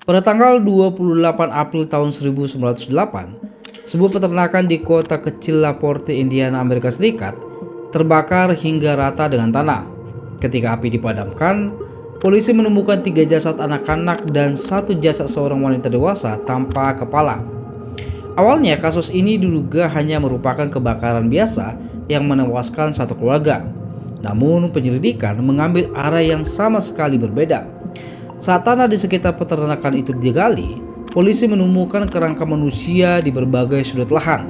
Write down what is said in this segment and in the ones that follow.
Pada tanggal 28 April tahun 1908, sebuah peternakan di kota kecil Laporte, Indiana, Amerika Serikat terbakar hingga rata dengan tanah. Ketika api dipadamkan, polisi menemukan 3 jasad anak-anak dan 1 jasad seorang wanita dewasa tanpa kepala. Awalnya kasus ini diduga hanya merupakan kebakaran biasa yang menewaskan satu keluarga. Namun penyelidikan mengambil arah yang sama sekali berbeda. Saat tanah di sekitar peternakan itu digali, polisi menemukan kerangka manusia di berbagai sudut lahan.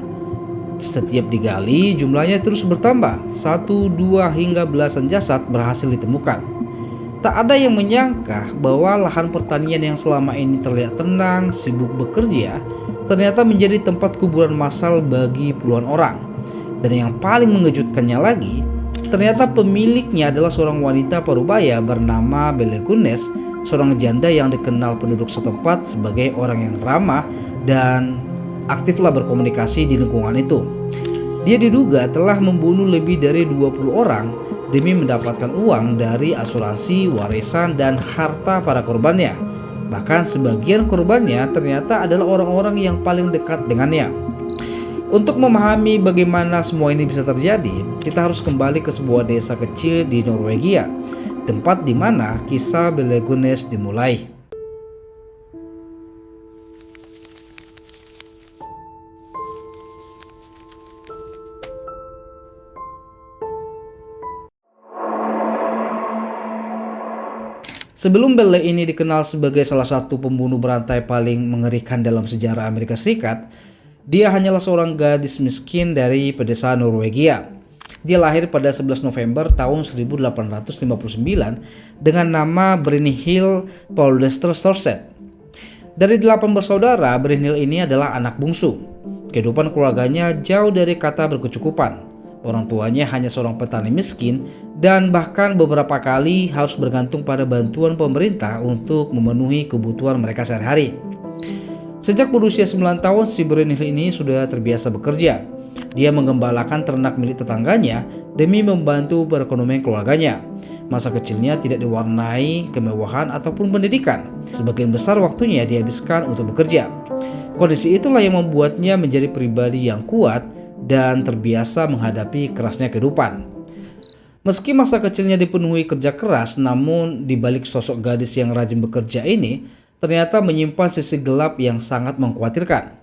Setiap digali, jumlahnya terus bertambah, 1, 2, hingga belasan jasad berhasil ditemukan. Tak ada yang menyangka bahwa lahan pertanian yang selama ini terlihat tenang, sibuk bekerja, ternyata menjadi tempat kuburan massal bagi puluhan orang. Dan yang paling mengejutkannya lagi, ternyata pemiliknya adalah seorang wanita parubaya bernama Belle Gunness, seorang janda yang dikenal penduduk setempat sebagai orang yang ramah dan aktiflah berkomunikasi di lingkungan itu. Dia diduga telah membunuh lebih dari 20 orang demi mendapatkan uang dari asuransi, warisan, dan harta para korbannya. Bahkan sebagian korbannya ternyata adalah orang-orang yang paling dekat dengannya. Untuk memahami bagaimana semua ini bisa terjadi, kita harus kembali ke sebuah desa kecil di Norwegia, tempat di mana kisah Belle Gunness dimulai. Sebelum Belle ini dikenal sebagai salah satu pembunuh berantai paling mengerikan dalam sejarah Amerika Serikat, dia hanyalah seorang gadis miskin dari pedesaan Norwegia. Dia lahir pada 11 November tahun 1859 dengan nama Brynhild Paulester Storset. Dari 8 bersaudara, Brynhild ini adalah anak bungsu. Kehidupan keluarganya jauh dari kata berkecukupan. Orang tuanya hanya seorang petani miskin dan bahkan beberapa kali harus bergantung pada bantuan pemerintah untuk memenuhi kebutuhan mereka sehari-hari. Sejak berusia 9 tahun, si Brynhild ini sudah terbiasa bekerja. Dia menggembalakan ternak milik tetangganya demi membantu perekonomian keluarganya. Masa kecilnya tidak diwarnai kemewahan ataupun pendidikan. Sebagian besar waktunya dihabiskan untuk bekerja. Kondisi itulah yang membuatnya menjadi pribadi yang kuat dan terbiasa menghadapi kerasnya kehidupan. Meski masa kecilnya dipenuhi kerja keras, namun di balik sosok gadis yang rajin bekerja ini ternyata menyimpan sisi gelap yang sangat mengkhawatirkan.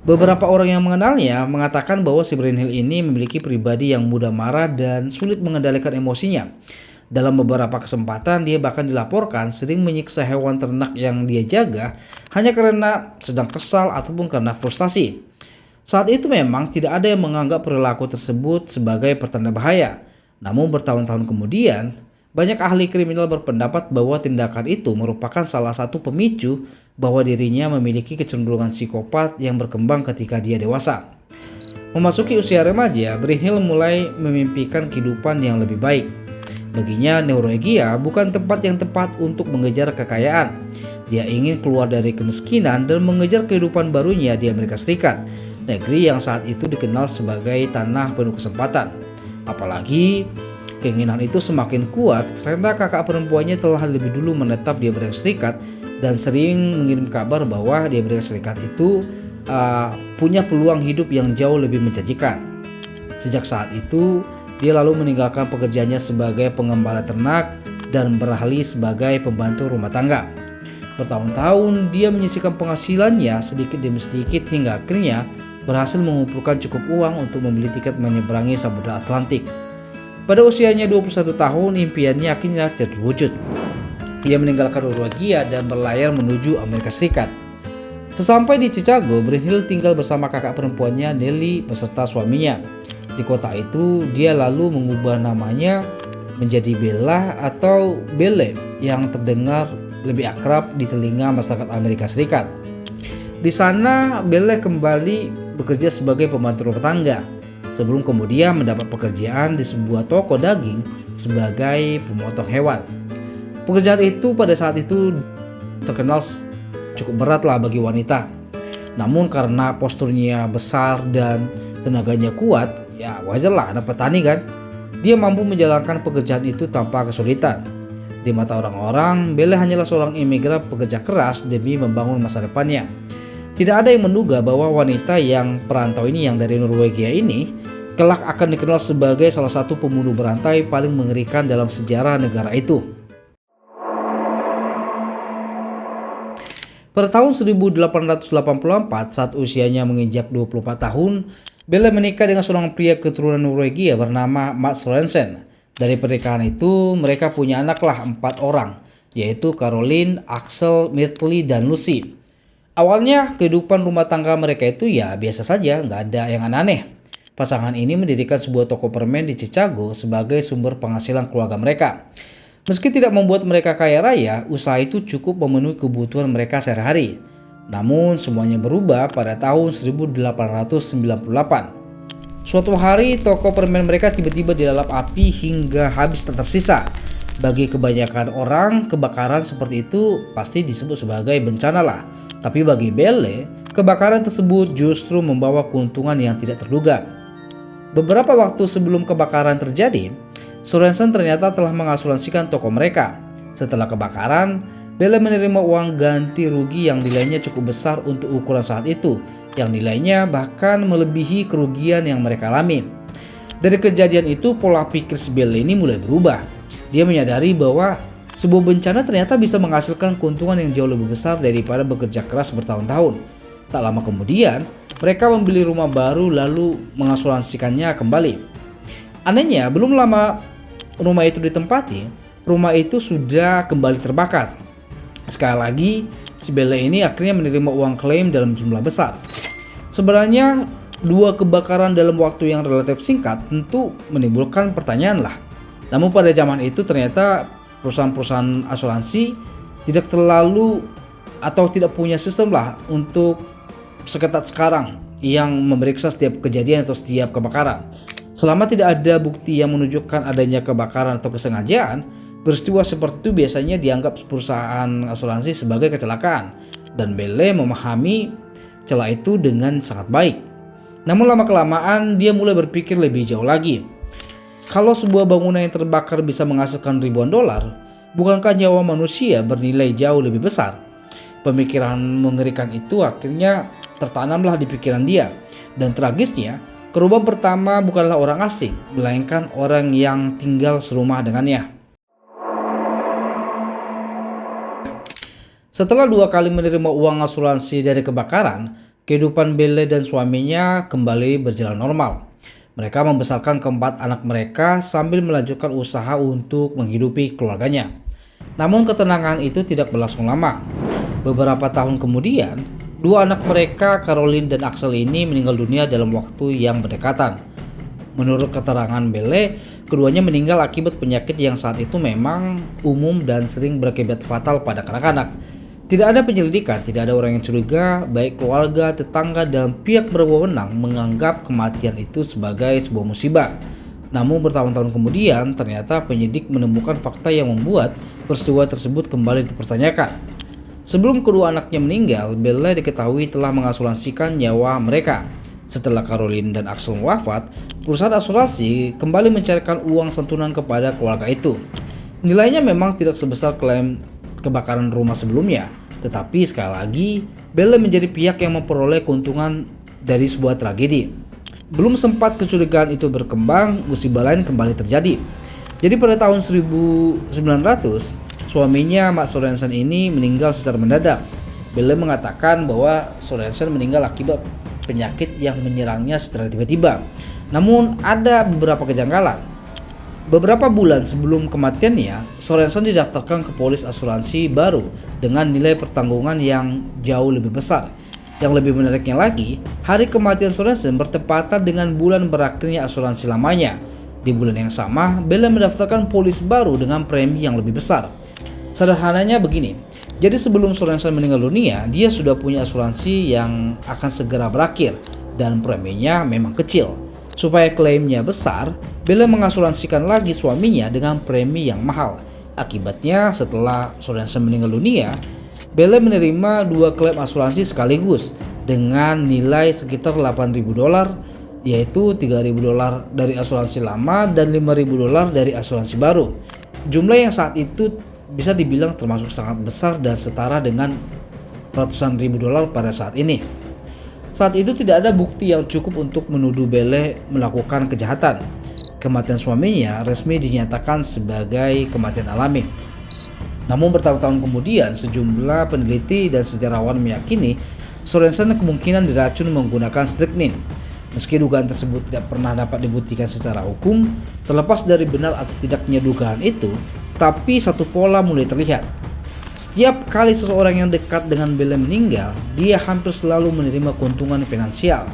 Beberapa orang yang mengenalnya mengatakan bahwa si Brynhild ini memiliki pribadi yang mudah marah dan sulit mengendalikan emosinya. Dalam beberapa kesempatan dia bahkan dilaporkan sering menyiksa hewan ternak yang dia jaga hanya karena sedang kesal ataupun karena frustasi. Saat itu memang tidak ada yang menganggap perilaku tersebut sebagai pertanda bahaya. Namun bertahun-tahun kemudian, banyak ahli kriminal berpendapat bahwa tindakan itu merupakan salah satu pemicu bahwa dirinya memiliki kecenderungan psikopat yang berkembang ketika dia dewasa. Memasuki usia remaja, Brynhild mulai memimpikan kehidupan yang lebih baik. Baginya, Norwegia bukan tempat yang tepat untuk mengejar kekayaan. Dia ingin keluar dari kemiskinan dan mengejar kehidupan barunya di Amerika Serikat, negeri yang saat itu dikenal sebagai tanah penuh kesempatan. Apalagi keinginan itu semakin kuat karena kakak perempuannya telah lebih dulu menetap di Amerika Serikat dan sering mengirim kabar bahwa di Amerika Serikat itu punya peluang hidup yang jauh lebih menjanjikan. Sejak saat itu, dia lalu meninggalkan pekerjaannya sebagai pengembala ternak dan beralih sebagai pembantu rumah tangga. Bertahun-tahun dia menyisihkan penghasilannya sedikit demi sedikit hingga akhirnya berhasil mengumpulkan cukup uang untuk membeli tiket menyeberangi Samudra Atlantik. Pada usianya 21 tahun, impiannya akhirnya terwujud. Ia meninggalkan Norwegia dan berlayar menuju Amerika Serikat. Sesampai di Chicago, Brynhild tinggal bersama kakak perempuannya Nelly beserta suaminya. Di kota itu, dia lalu mengubah namanya menjadi Bella atau Belle yang terdengar lebih akrab di telinga masyarakat Amerika Serikat. Di sana, Belle kembali bekerja sebagai pembantu rumah tangga sebelum kemudian mendapat pekerjaan di sebuah toko daging sebagai pemotong hewan. Pekerjaan itu pada saat itu terkenal cukup berat lah bagi wanita. Namun karena posturnya besar dan tenaganya kuat, ya wajar lah anak petani kan. Dia mampu menjalankan pekerjaan itu tanpa kesulitan. Di mata orang-orang, Belle hanyalah seorang imigran pekerja keras demi membangun masa depannya. Tidak ada yang menduga bahwa wanita yang perantau ini yang dari Norwegia ini kelak akan dikenal sebagai salah satu pembunuh berantai paling mengerikan dalam sejarah negara itu. Pada tahun 1884 saat usianya menginjak 24 tahun, Belle menikah dengan seorang pria keturunan Norwegia bernama Mads Sorensen. Dari pernikahan itu mereka punya anaklah 4 orang, yaitu Caroline, Axel, Myrtle, dan Lucy. Awalnya kehidupan rumah tangga mereka itu ya biasa saja, nggak ada yang aneh-aneh. Pasangan ini mendirikan sebuah toko permen di Chicago sebagai sumber penghasilan keluarga mereka. Meski tidak membuat mereka kaya raya, usaha itu cukup memenuhi kebutuhan mereka sehari-hari. Namun semuanya berubah pada tahun 1898. Suatu hari toko permen mereka tiba-tiba dilalap api hingga habis tak tersisa. Bagi kebanyakan orang, kebakaran seperti itu pasti disebut sebagai bencana lah. Tapi bagi Belle, kebakaran tersebut justru membawa keuntungan yang tidak terduga. Beberapa waktu sebelum kebakaran terjadi, Sorensen ternyata telah mengasuransikan toko mereka. Setelah kebakaran, Belle menerima uang ganti rugi yang nilainya cukup besar untuk ukuran saat itu, yang nilainya bahkan melebihi kerugian yang mereka alami. Dari kejadian itu, pola pikir si Belle ini mulai berubah. Dia menyadari bahwa sebuah bencana ternyata bisa menghasilkan keuntungan yang jauh lebih besar daripada bekerja keras bertahun-tahun. Tak lama kemudian, mereka membeli rumah baru lalu mengasuransikannya kembali. Anehnya, belum lama rumah itu ditempati, rumah itu sudah kembali terbakar. Sekali lagi, si Belle ini akhirnya menerima uang klaim dalam jumlah besar. Sebenarnya, 2 kebakaran dalam waktu yang relatif singkat tentu menimbulkan pertanyaan lah. Namun pada zaman itu ternyata perusahaan-perusahaan asuransi tidak terlalu atau tidak punya sistem lah untuk seketat sekarang yang memeriksa setiap kejadian atau setiap kebakaran. Selama tidak ada bukti yang menunjukkan adanya kebakaran atau kesengajaan, peristiwa seperti itu biasanya dianggap perusahaan asuransi sebagai kecelakaan, dan Belle memahami celah itu dengan sangat baik. Namun lama-kelamaan dia mulai berpikir lebih jauh lagi. Kalau sebuah bangunan yang terbakar bisa menghasilkan ribuan dolar, bukankah nyawa manusia bernilai jauh lebih besar? Pemikiran mengerikan itu akhirnya tertanamlah di pikiran dia, dan tragisnya, korban pertama bukanlah orang asing, melainkan orang yang tinggal serumah dengannya. Setelah 2 kali menerima uang asuransi dari kebakaran, kehidupan Belle dan suaminya kembali berjalan normal. Mereka membesarkan keempat anak mereka sambil melanjutkan usaha untuk menghidupi keluarganya. Namun ketenangan itu tidak berlangsung lama. Beberapa tahun kemudian, 2 anak mereka, Caroline dan Axel ini meninggal dunia dalam waktu yang berdekatan. Menurut keterangan Belle, keduanya meninggal akibat penyakit yang saat itu memang umum dan sering berakibat fatal pada kanak-kanak. Tidak ada penyelidikan, tidak ada orang yang curiga, baik keluarga, tetangga, dan pihak berwenang menganggap kematian itu sebagai sebuah musibah. Namun bertahun-tahun kemudian, ternyata penyidik menemukan fakta yang membuat peristiwa tersebut kembali dipertanyakan. Sebelum kedua anaknya meninggal, Belle diketahui telah mengasuransikan nyawa mereka. Setelah Caroline dan Axel wafat, perusahaan asuransi kembali mencairkan uang santunan kepada keluarga itu. Nilainya memang tidak sebesar klaim kebakaran rumah sebelumnya, tetapi sekali lagi Belle menjadi pihak yang memperoleh keuntungan dari sebuah tragedi. Belum sempat kecurigaan itu berkembang, musibah lain kembali terjadi. Jadi pada tahun 1900, suaminya Mads Sorensen ini meninggal secara mendadak. Belle mengatakan bahwa Sorensen meninggal akibat penyakit yang menyerangnya secara tiba-tiba. Namun ada beberapa kejanggalan. Beberapa bulan sebelum kematiannya, Sorensen didaftarkan ke polis asuransi baru dengan nilai pertanggungan yang jauh lebih besar. Yang lebih menariknya lagi, hari kematian Sorensen bertepatan dengan bulan berakhirnya asuransi lamanya. Di bulan yang sama, Belle mendaftarkan polis baru dengan premi yang lebih besar. Sederhananya begini, jadi sebelum Sorensen meninggal dunia, dia sudah punya asuransi yang akan segera berakhir dan preminya memang kecil. Supaya klaimnya besar, Belle mengasuransikan lagi suaminya dengan premi yang mahal. Akibatnya setelah Sorensen meninggal dunia, Belle menerima 2 klaim asuransi sekaligus dengan nilai sekitar 8.000 dolar, yaitu 3.000 dolar dari asuransi lama dan 5.000 dolar dari asuransi baru. Jumlah yang saat itu bisa dibilang termasuk sangat besar dan setara dengan ratusan ribu dolar pada saat ini. Saat itu tidak ada bukti yang cukup untuk menuduh Belle melakukan kejahatan. Kematian suaminya resmi dinyatakan sebagai kematian alami. Namun bertahun-tahun kemudian, sejumlah peneliti dan sejarawan meyakini Sorensen kemungkinan diracun menggunakan strychnine. Meski dugaan tersebut tidak pernah dapat dibuktikan secara hukum, terlepas dari benar atau tidaknya dugaan itu, tapi satu pola mulai terlihat. Setiap kali seseorang yang dekat dengan Belle meninggal, dia hampir selalu menerima keuntungan finansial.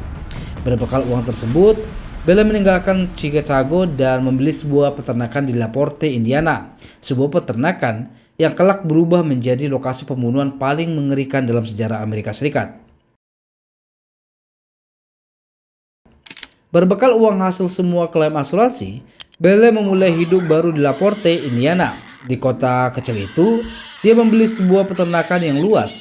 Berbekal uang tersebut, Belle meninggalkan Chicago dan membeli sebuah peternakan di LaPorte, Indiana. Sebuah peternakan yang kelak berubah menjadi lokasi pembunuhan paling mengerikan dalam sejarah Amerika Serikat. Berbekal uang hasil semua klaim asuransi, Belle memulai hidup baru di LaPorte, Indiana. Di kota kecil itu, dia membeli sebuah peternakan yang luas.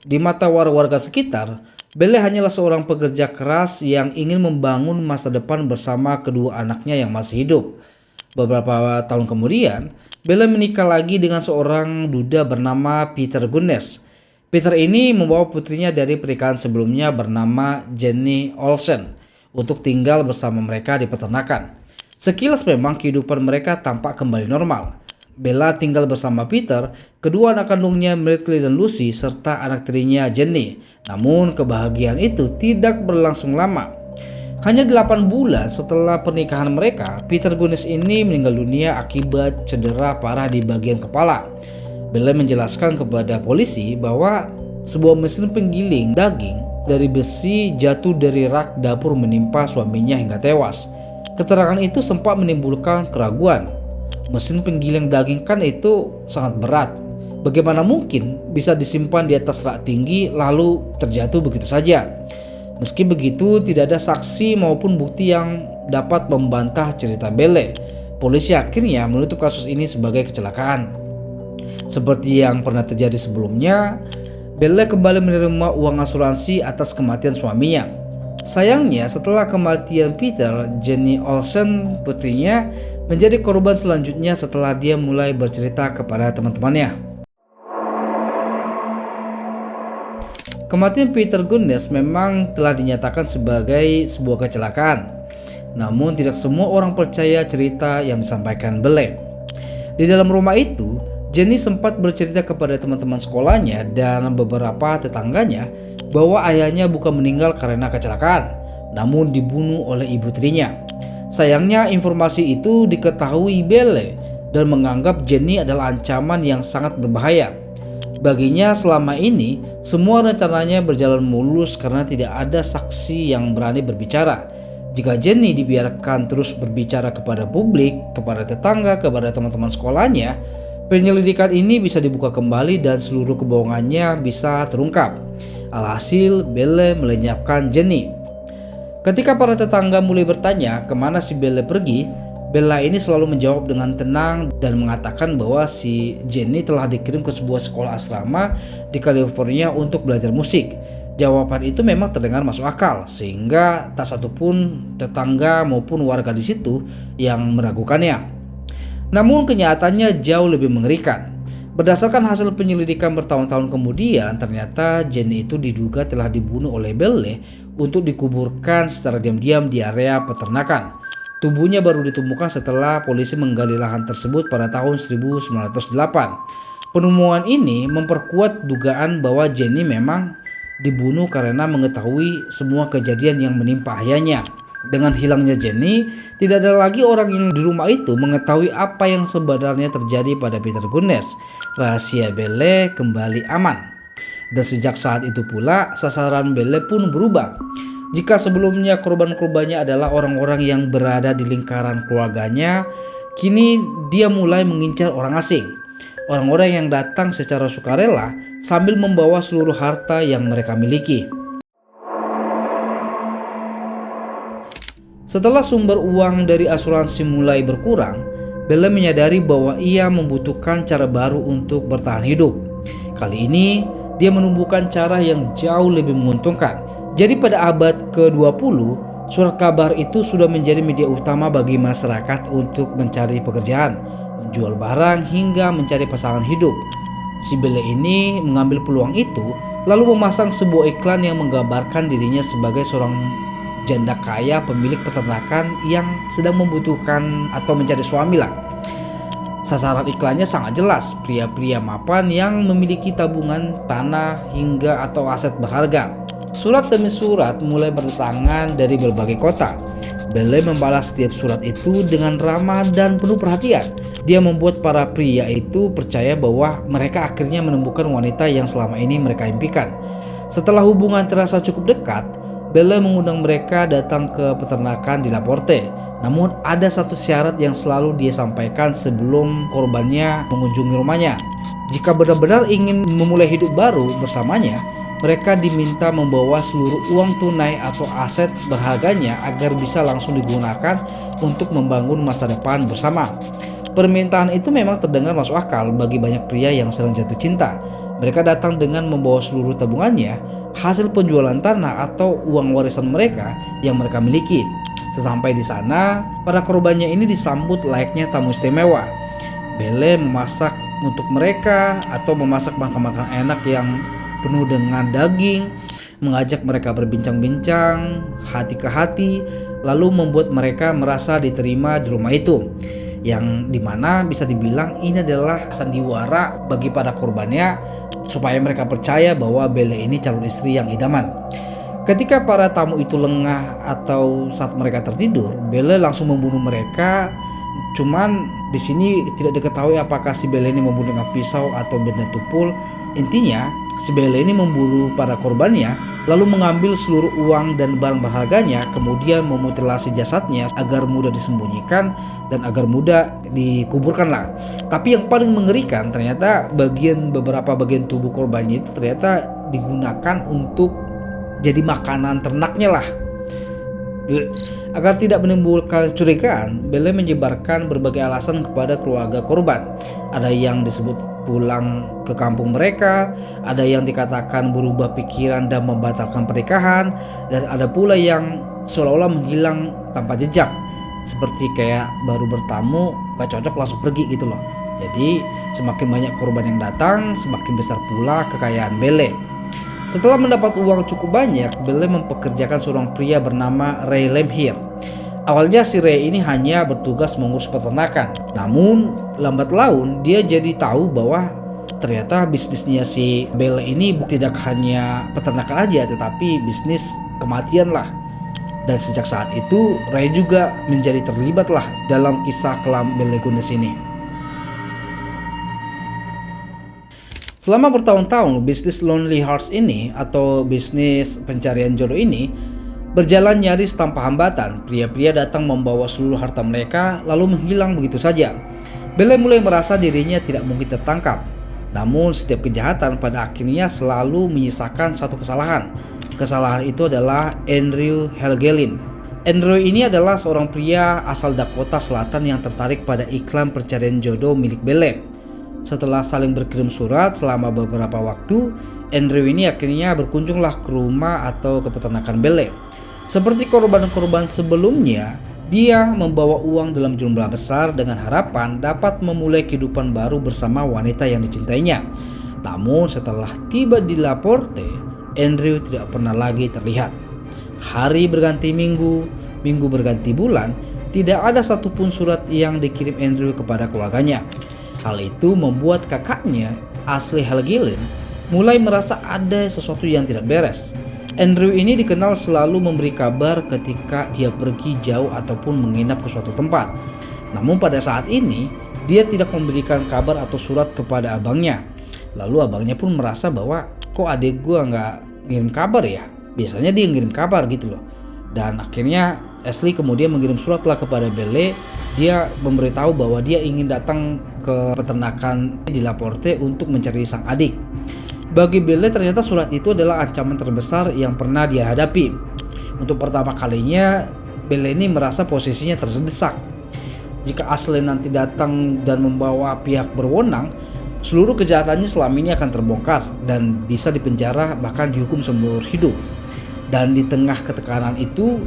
Di mata warga sekitar, Belle hanyalah seorang pekerja keras yang ingin membangun masa depan bersama kedua anaknya yang masih hidup. Beberapa tahun kemudian, Belle menikah lagi dengan seorang duda bernama Peter Gunness. Peter ini membawa putrinya dari pernikahan sebelumnya bernama Jenny Olsen untuk tinggal bersama mereka di peternakan. Sekilas memang kehidupan mereka tampak kembali normal. Bella tinggal bersama Peter, kedua anak kandungnya Myrtle dan Lucy, serta anak tirinya Jenny. Namun kebahagiaan itu tidak berlangsung lama. Hanya 8 bulan setelah pernikahan mereka, Peter Gunness ini meninggal dunia akibat cedera parah di bagian kepala. Bella menjelaskan kepada polisi bahwa sebuah mesin penggiling daging dari besi jatuh dari rak dapur menimpa suaminya hingga tewas. Keterangan itu sempat menimbulkan keraguan. Mesin penggiling daging kan itu sangat berat. Bagaimana mungkin bisa disimpan di atas rak tinggi lalu terjatuh begitu saja? Meski begitu, tidak ada saksi maupun bukti yang dapat membantah cerita Belle. Polisi akhirnya menutup kasus ini sebagai kecelakaan. Seperti yang pernah terjadi sebelumnya, Belle kembali menerima uang asuransi atas kematian suaminya. Sayangnya, setelah kematian Peter, Jenny Olsen, putrinya, menjadi korban selanjutnya setelah dia mulai bercerita kepada teman-temannya. Kematian Peter Gunness memang telah dinyatakan sebagai sebuah kecelakaan. Namun tidak semua orang percaya cerita yang disampaikan Belle. Di dalam rumah itu, Jenny sempat bercerita kepada teman-teman sekolahnya dan beberapa tetangganya bahwa ayahnya bukan meninggal karena kecelakaan, namun dibunuh oleh ibu tirinya. Sayangnya informasi itu diketahui Belle dan menganggap Jenny adalah ancaman yang sangat berbahaya. Baginya selama ini semua rencananya berjalan mulus karena tidak ada saksi yang berani berbicara. Jika Jenny dibiarkan terus berbicara kepada publik, kepada tetangga, kepada teman-teman sekolahnya, penyelidikan ini bisa dibuka kembali dan seluruh kebohongannya bisa terungkap. Alhasil Belle melenyapkan Jenny. Ketika para tetangga mulai bertanya kemana si Belle pergi, Bella ini selalu menjawab dengan tenang dan mengatakan bahwa si Jenny telah dikirim ke sebuah sekolah asrama di California untuk belajar musik. Jawaban itu memang terdengar masuk akal, sehingga tak satupun tetangga maupun warga di situ yang meragukannya. Namun kenyataannya jauh lebih mengerikan. Berdasarkan hasil penyelidikan bertahun-tahun kemudian, ternyata Jenny itu diduga telah dibunuh oleh Belle untuk dikuburkan secara diam-diam di area peternakan. Tubuhnya baru ditemukan setelah polisi menggali lahan tersebut pada tahun 1908. Penemuan ini memperkuat dugaan bahwa Jenny memang dibunuh karena mengetahui semua kejadian yang menimpa ayahnya. Dengan hilangnya Jenny, tidak ada lagi orang yang di rumah itu mengetahui apa yang sebenarnya terjadi pada Peter Gunness. Rahasia Belle kembali aman. Dan sejak saat itu pula, sasaran Belle pun berubah. Jika sebelumnya korban-korbannya adalah orang-orang yang berada di lingkaran keluarganya, kini dia mulai mengincar orang asing. Orang-orang yang datang secara sukarela sambil membawa seluruh harta yang mereka miliki. Setelah sumber uang dari asuransi mulai berkurang, Belle menyadari bahwa ia membutuhkan cara baru untuk bertahan hidup. Kali ini, dia menumbuhkan cara yang jauh lebih menguntungkan. Jadi pada abad ke-20, Surat kabar itu sudah menjadi media utama bagi masyarakat untuk mencari pekerjaan, menjual barang, hingga mencari pasangan hidup. Si Belle ini mengambil peluang itu, lalu memasang sebuah iklan yang menggambarkan dirinya sebagai seorang janda kaya pemilik peternakan yang sedang membutuhkan atau mencari suami lah. Sasaran iklannya sangat jelas, pria-pria mapan yang memiliki tabungan, tanah, hingga atau aset berharga. Surat demi surat mulai berdatangan dari berbagai kota. Belle membalas setiap surat itu dengan ramah dan penuh perhatian. Dia membuat para pria itu percaya bahwa mereka akhirnya menemukan wanita yang selama ini mereka impikan. Setelah hubungan terasa cukup dekat, Belle mengundang mereka datang ke peternakan di Laporte. Namun ada satu syarat yang selalu dia sampaikan sebelum korbannya mengunjungi rumahnya. Jika benar-benar ingin memulai hidup baru bersamanya, mereka diminta membawa seluruh uang tunai atau aset berharganya agar bisa langsung digunakan untuk membangun masa depan bersama. Permintaan itu memang terdengar masuk akal bagi banyak pria yang sedang jatuh cinta. Mereka datang dengan membawa seluruh tabungannya, hasil penjualan tanah atau uang warisan mereka yang mereka miliki. Sesampai di sana, para korbannya ini disambut layaknya tamu istimewa. Belle memasak untuk mereka atau memasak makan-makan enak yang penuh dengan daging, mengajak mereka berbincang-bincang hati ke hati, lalu membuat mereka merasa diterima di rumah itu, yang dimana bisa dibilang ini adalah sandiwara bagi para korbannya supaya mereka percaya bahwa Belle ini calon istri yang idaman. Ketika para tamu itu lengah atau saat mereka tertidur, Belle langsung membunuh mereka. Cuman di sini tidak diketahui apakah si Belle ini membunuh dengan pisau atau benda tumpul. Intinya, si Belle ini memburu para korbannya, lalu mengambil seluruh uang dan barang berharganya, kemudian memutilasi jasadnya agar mudah disembunyikan dan agar mudah dikuburkan lah. Tapi yang paling mengerikan ternyata beberapa bagian tubuh korbannya itu ternyata digunakan untuk jadi makanan ternaknya lah. Agar tidak menimbulkan kecurigaan, Belle menyebarkan berbagai alasan kepada keluarga korban. Ada yang disebut pulang ke kampung mereka, ada yang dikatakan berubah pikiran dan membatalkan pernikahan, dan ada pula yang seolah-olah menghilang tanpa jejak, seperti kayak baru bertamu gak cocok langsung pergi gitu loh. Jadi semakin banyak korban yang datang, semakin besar pula kekayaan Belle. Setelah mendapat uang cukup banyak, Belle mempekerjakan seorang pria bernama Ray Lemhir. Awalnya si Ray ini hanya bertugas mengurus peternakan. Namun lambat laun dia jadi tahu bahwa ternyata bisnisnya si Belle ini tidak hanya peternakan aja, tetapi bisnis kematian lah. Dan sejak saat itu Ray juga menjadi terlibat lah dalam kisah kelam Belle Gunness ini. Selama bertahun-tahun, bisnis Lonely Hearts ini atau bisnis pencarian jodoh ini berjalan nyaris tanpa hambatan. Pria-pria datang membawa seluruh harta mereka lalu menghilang begitu saja. Belle mulai merasa dirinya tidak mungkin tertangkap. Namun setiap kejahatan pada akhirnya selalu menyisakan satu kesalahan. Kesalahan itu adalah Andrew Helgelin. Andrew ini adalah seorang pria asal Dakota Selatan yang tertarik pada iklan pencarian jodoh milik Belle. Setelah saling berkirim surat selama beberapa waktu, Andrew ini akhirnya berkunjunglah ke rumah atau ke peternakan Belle. Seperti korban-korban sebelumnya, dia membawa uang dalam jumlah besar dengan harapan dapat memulai kehidupan baru bersama wanita yang dicintainya. Namun setelah tiba di Laporte, Andrew tidak pernah lagi terlihat. Hari berganti minggu, minggu berganti bulan, tidak ada satupun surat yang dikirim Andrew kepada keluarganya. Hal itu membuat kakaknya, Ashley Helgelin, mulai merasa ada sesuatu yang tidak beres. Andrew ini dikenal selalu memberi kabar ketika dia pergi jauh ataupun menginap ke suatu tempat. Namun pada saat ini, dia tidak memberikan kabar atau surat kepada abangnya. Lalu abangnya pun merasa bahwa kok adik gua nggak ngirim kabar ya? Biasanya dia ngirim kabar gitu loh. Dan akhirnya Ashley kemudian mengirim suratlah kepada Belle. Dia memberitahu bahwa dia ingin datang ke peternakan di Laporte untuk mencari sang adik. Bagi Belle ternyata surat itu adalah ancaman terbesar yang pernah dia hadapi. Untuk pertama kalinya Belle ini merasa posisinya tersedesak. Jika Ashley nanti datang dan membawa pihak berwenang, seluruh kejahatannya selama ini akan terbongkar dan bisa dipenjara bahkan dihukum seumur hidup. Dan di tengah ketekanan itu,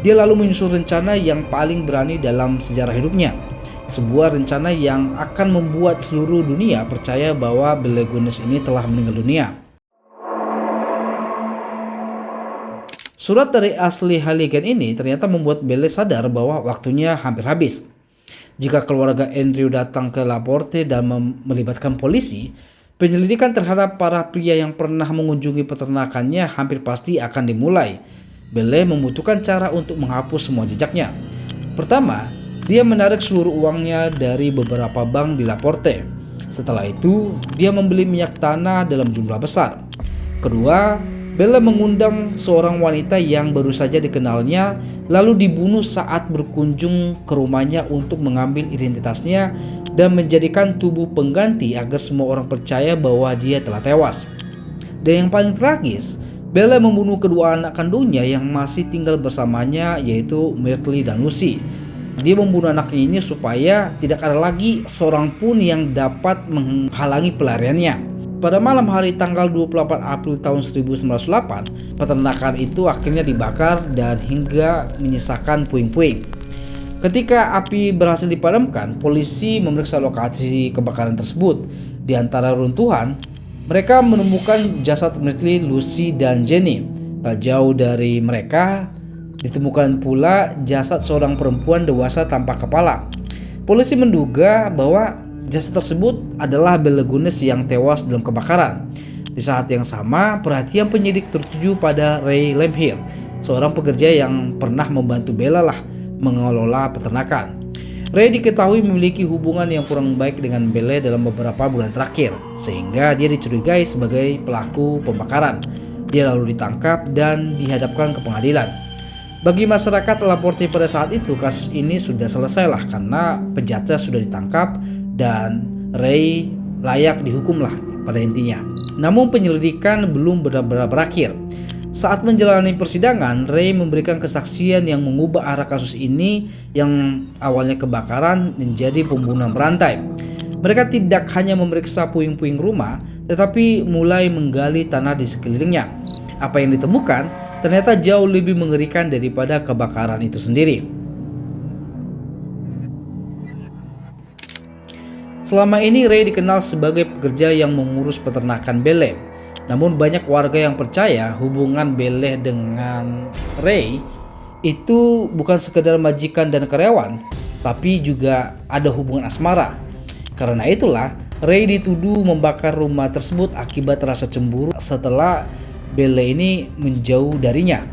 Dia lalu menyusun rencana yang paling berani dalam sejarah hidupnya. Sebuah rencana yang akan membuat seluruh dunia percaya bahwa Bela Lugones ini telah meninggal dunia. Surat dari Ashley Halligan ini ternyata membuat Belle sadar bahwa waktunya hampir habis. Jika keluarga Andrew datang ke Laporte dan melibatkan polisi, penyelidikan terhadap para pria yang pernah mengunjungi peternakannya hampir pasti akan dimulai. Belle membutuhkan cara untuk menghapus semua jejaknya. Pertama, dia menarik seluruh uangnya dari beberapa bank di Laporte. Setelah itu, dia membeli minyak tanah dalam jumlah besar. Kedua, Belle mengundang seorang wanita yang baru saja dikenalnya lalu dibunuh saat berkunjung ke rumahnya untuk mengambil identitasnya dan menjadikan tubuh pengganti agar semua orang percaya bahwa dia telah tewas. Dan yang paling tragis, Belle membunuh kedua anak kandungnya yang masih tinggal bersamanya, yaitu Myrtle dan Lucy. Dia membunuh anaknya ini supaya tidak ada lagi seorang pun yang dapat menghalangi pelariannya. Pada malam hari tanggal 28 April tahun 1908, peternakan itu akhirnya dibakar dan hingga menyisakan puing-puing. Ketika api berhasil dipadamkan, polisi memeriksa lokasi kebakaran tersebut. Di antara runtuhan, mereka menemukan jasad Myrtle, Lucy, dan Jenny. Tak jauh dari mereka, ditemukan pula jasad seorang perempuan dewasa tanpa kepala. Polisi menduga bahwa jasad tersebut adalah Bela Lugones yang tewas dalam kebakaran. Di saat yang sama, perhatian penyidik tertuju pada Ray Lemhill, seorang pekerja yang pernah membantu Bella mengelola peternakan. Ray diketahui memiliki hubungan yang kurang baik dengan Bella dalam beberapa bulan terakhir, sehingga dia dicurigai sebagai pelaku pembakaran. Dia lalu ditangkap dan dihadapkan ke pengadilan. Bagi masyarakat Laporte pada saat itu, kasus ini sudah selesai karena penjahatnya sudah ditangkap dan Ray layak dihukum pada intinya. Namun penyelidikan belum benar-benar berakhir. Saat menjalani persidangan, Ray memberikan kesaksian yang mengubah arah kasus ini yang awalnya kebakaran menjadi pembunuhan berantai. Mereka tidak hanya memeriksa puing-puing rumah, tetapi mulai menggali tanah di sekelilingnya. Apa yang ditemukan ternyata jauh lebih mengerikan daripada kebakaran itu sendiri. Selama ini Ray dikenal sebagai pekerja yang mengurus peternakan Belle. Namun banyak warga yang percaya hubungan Belle dengan Ray itu bukan sekedar majikan dan karyawan, tapi juga ada hubungan asmara. Karena itulah Ray dituduh membakar rumah tersebut akibat rasa cemburu setelah Belle ini menjauh darinya.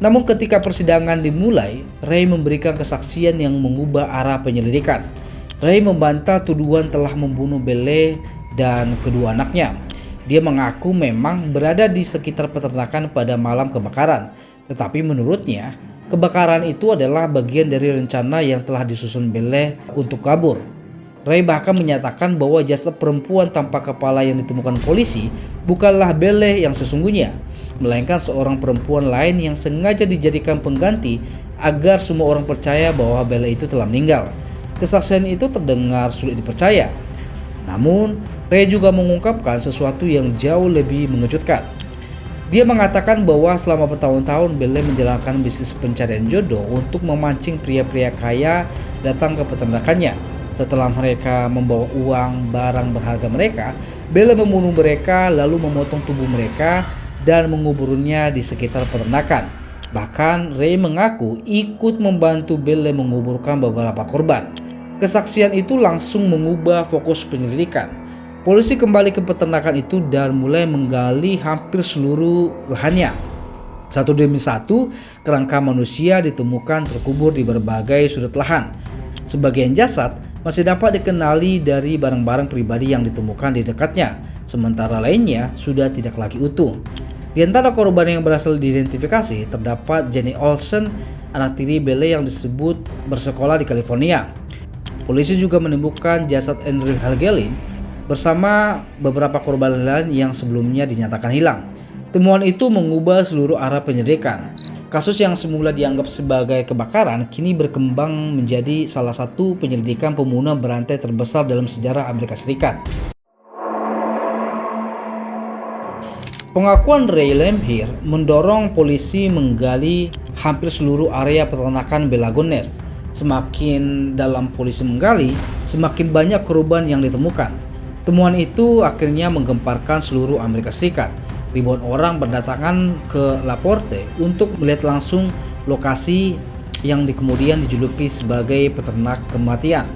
Namun ketika persidangan dimulai, Ray memberikan kesaksian yang mengubah arah penyelidikan. Ray membantah tuduhan telah membunuh Belle dan kedua anaknya. Dia mengaku memang berada di sekitar peternakan pada malam kebakaran, tetapi menurutnya kebakaran itu adalah bagian dari rencana yang telah disusun Belle untuk kabur. Ray bahkan menyatakan bahwa jasad perempuan tanpa kepala yang ditemukan polisi bukanlah Belle yang sesungguhnya, melainkan seorang perempuan lain yang sengaja dijadikan pengganti agar semua orang percaya bahwa Belle itu telah meninggal. Kesaksian itu terdengar sulit dipercaya. Namun, Ray juga mengungkapkan sesuatu yang jauh lebih mengejutkan. Dia mengatakan bahwa selama bertahun-tahun Belle menjalankan bisnis pencarian jodoh untuk memancing pria-pria kaya datang ke peternakannya. Setelah mereka membawa uang barang berharga mereka, Belle membunuh mereka lalu memotong tubuh mereka dan menguburnya di sekitar peternakan. Bahkan Ray mengaku ikut membantu Belle menguburkan beberapa korban. Kesaksian itu langsung mengubah fokus penyelidikan. Polisi kembali ke peternakan itu dan mulai menggali hampir seluruh lahannya. Satu demi satu, kerangka manusia ditemukan terkubur di berbagai sudut lahan. Sebagian jasad masih dapat dikenali dari barang-barang pribadi yang ditemukan di dekatnya, sementara lainnya sudah tidak lagi utuh. Di antara korban yang berhasil diidentifikasi terdapat Jenny Olsen, anak tiri Belle yang disebut bersekolah di California. Polisi juga menemukan jasad Andrew Helgelin bersama beberapa korban lain yang sebelumnya dinyatakan hilang. Temuan itu mengubah seluruh arah penyelidikan. Kasus yang semula dianggap sebagai kebakaran kini berkembang menjadi salah satu penyelidikan pembunuhan berantai terbesar dalam sejarah Amerika Serikat. Pengakuan Ray Lemhir mendorong polisi menggali hampir seluruh area peternakan Belagones. Semakin dalam polisi menggali, semakin banyak korban yang ditemukan. Temuan itu akhirnya menggemparkan seluruh Amerika Serikat. Ribuan orang berdatangan ke Laporte untuk melihat langsung lokasi yang kemudian dijuluki sebagai peternak kematian.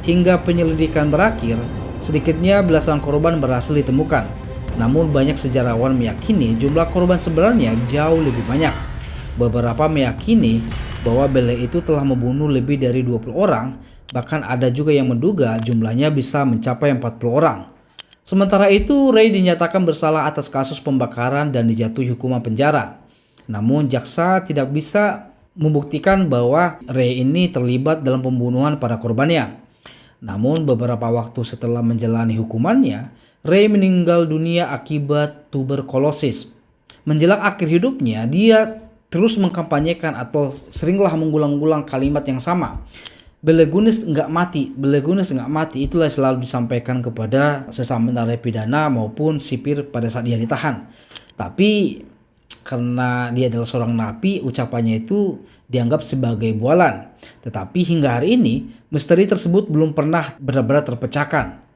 Hingga penyelidikan berakhir, sedikitnya belasan korban berhasil ditemukan. Namun banyak sejarawan meyakini jumlah korban sebenarnya jauh lebih banyak. Beberapa meyakini bahwa Bele itu telah membunuh lebih dari 20 orang, bahkan ada juga yang menduga jumlahnya bisa mencapai 40 orang. Sementara itu, Ray dinyatakan bersalah atas kasus pembakaran dan dijatuhi hukuman penjara. Namun jaksa tidak bisa membuktikan bahwa Ray ini terlibat dalam pembunuhan para korbannya. Namun beberapa waktu setelah menjalani hukumannya, Ray meninggal dunia akibat tuberkulosis. Menjelang akhir hidupnya, dia terus mengkampanyekan atau seringlah mengulang-ulang kalimat yang sama. Belagones nggak mati, Belagones nggak mati. Itulah selalu disampaikan kepada sesama narapidana maupun sipir pada saat dia ditahan. Tapi karena dia adalah seorang napi, ucapannya itu dianggap sebagai bualan. Tetapi hingga hari ini, misteri tersebut belum pernah benar-benar terpecahkan.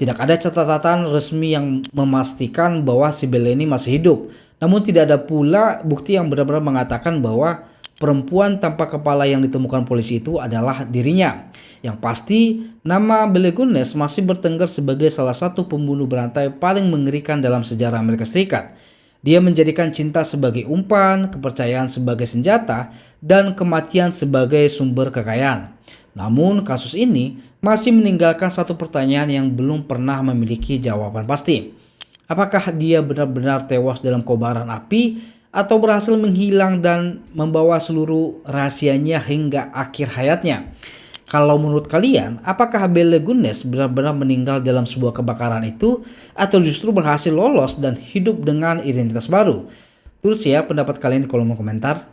Tidak ada catatan resmi yang memastikan bahwa si Bele ini masih hidup. Namun tidak ada pula bukti yang benar-benar mengatakan bahwa perempuan tanpa kepala yang ditemukan polisi itu adalah dirinya. Yang pasti, nama Belagones masih bertengger sebagai salah satu pembunuh berantai paling mengerikan dalam sejarah Amerika Serikat. Dia menjadikan cinta sebagai umpan, kepercayaan sebagai senjata, dan kematian sebagai sumber kekayaan. Namun kasus ini masih meninggalkan satu pertanyaan yang belum pernah memiliki jawaban pasti. Apakah dia benar-benar tewas dalam kobaran api atau berhasil menghilang dan membawa seluruh rahasianya hingga akhir hayatnya? Kalau menurut kalian, apakah Belagones benar-benar meninggal dalam sebuah kebakaran itu atau justru berhasil lolos dan hidup dengan identitas baru? Tulis ya pendapat kalian di kolom komentar.